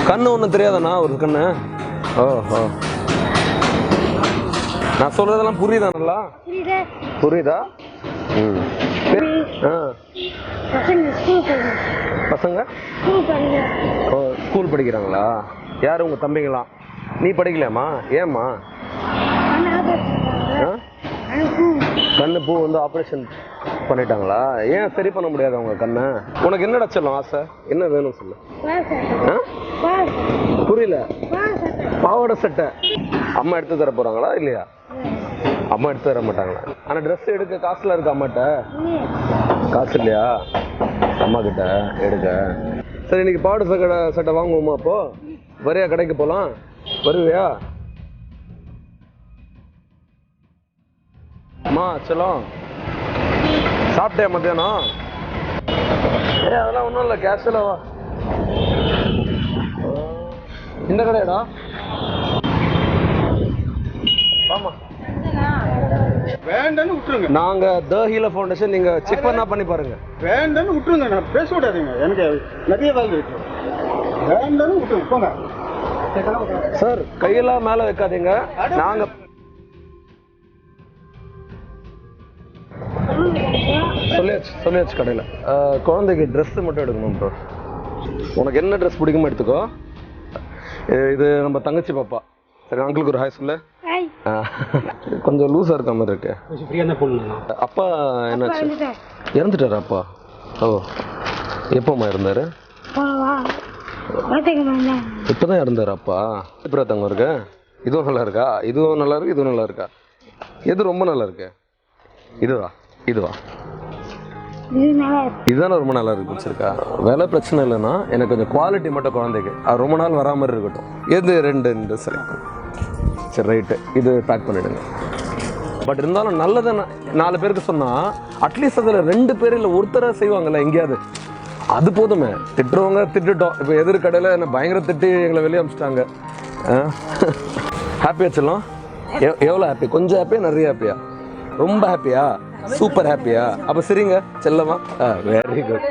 கண்ணு ஒன்றும் தெரியாதாண்ணா ஒரு கண்ணு? ஓஹோ, நான் சொல்றதெல்லாம் புரியுதா நல்லா? புரியுதா? ம். பசங்க ஓ ஸ்கூல் படிக்கிறாங்களா? யார் உங்க தம்பிங்களா? நீ படிக்கலாமா? ஏம்மா? கண்ணு பூ வந்து ஆப்ரேஷன் பண்ணிட்டாங்களா? ஏன் சரி பண்ண முடியாது அவங்க கண்ணை? உனக்கு என்னடா சொல்லும் ஆசை? என்ன வேணும் சொல்லு. புரியல. பாவாடை சட்டை அம்மா எடுத்து தர போறாங்களா இல்லையா? அம்மா எடுத்து தர மாட்டாங்களா? ஆனா ட்ரெஸ் எடுக்க காசுல இருக்கு அம்மாட்ட? காசு இல்லையா அம்மா கிட்ட எடுக்க? சரி, இன்னைக்கு பாவாடை சட்டை வாங்குவோமா? அப்போ வரையா கடைக்கு போலாம்? வருவியா? அம்மா செல்லம், சாப்பிட்டியா மத்தியானம்? அதெல்லாம் ஒன்றும் இல்லை, கேஷுவலாக வா. இந்த கடையாடா? ஆமா, வேண்டான்னு விட்டுருங்க. நாங்க த ஹீலா ஃபவுண்டேஷன், நீங்க செக் பண்ணி பாருங்க. வேண்டான்னு விட்டுருங்க, நான் பேச விடாதீங்க, எனக்கு நிறைய வேலை இருக்கு. வேண்டான்னு விட்டுருங்க, போங்க சார். கையெல்லாம் மேல வைக்காதீங்க. நாங்க சொல்லியாச்சு கடையில். குழந்தைக்கு ட்ரெஸ் மட்டும் எடுக்கணும் ப்ரோ. உனக்கு என்ன ட்ரெஸ் பிடிக்குமோ எடுத்துக்கோ. இது நம்ம தங்கச்சி பாப்பா. சரி, அங்கிளுக்கு ஒரு ஹாய் சொல்லு. கொஞ்சம் லூஸாக இருக்க மாதிரி இருக்கு. அப்பா என்னாச்சு? இறந்துட்டாரா அப்பா? ஓ, எப்போம்மா இருந்தாரு? இப்போதான் இறந்தாரு அப்பா. எப்படி தங்க இருக்கு? இதுவும் நல்லா இருக்கா? இதுவும் நல்லா இருக்கு, இதுவும் நல்லா இருக்கா? எது ரொம்ப நல்லா இருக்கு? இதுவா? இதுதானே ரொம்ப நல்லா இருக்கு. பிடிச்சிருக்கா? விலை பிரச்சனை இல்லைன்னா எனக்கு கொஞ்சம் குவாலிட்டி மட்டும் குழந்தைக்கு அது ரொம்ப நாள் வரா மாதிரி இருக்கட்டும். எது? ரெண்டு சரி சரி, ரைட்டு. இது பேக் பண்ணிடுங்க. பட் இருந்தாலும் நல்லதை 4 பேருக்கு சொன்னால் அட்லீஸ்ட் அதில் 2 பேர் இல்லை ஒருத்தரை செய்வாங்கல்ல எங்கேயாவது, அது போதுமே. திட்டுறவங்க திட்டுட்டோம். இப்போ எதிர்கடையில் என்ன பயங்கர திட்டி எங்களை வெளியே அனுப்பிச்சிட்டாங்க. ஹாப்பியா செல்லம்? எவ்வளோ ஹாப்பி? கொஞ்சம் ஹாப்பியா நிறைய ஹாப்பியா? ரொம்ப ஹாப்பியா? சூப்பர் ஹாப்பியா? அப்போ சரிங்க செல்லமா? Very good.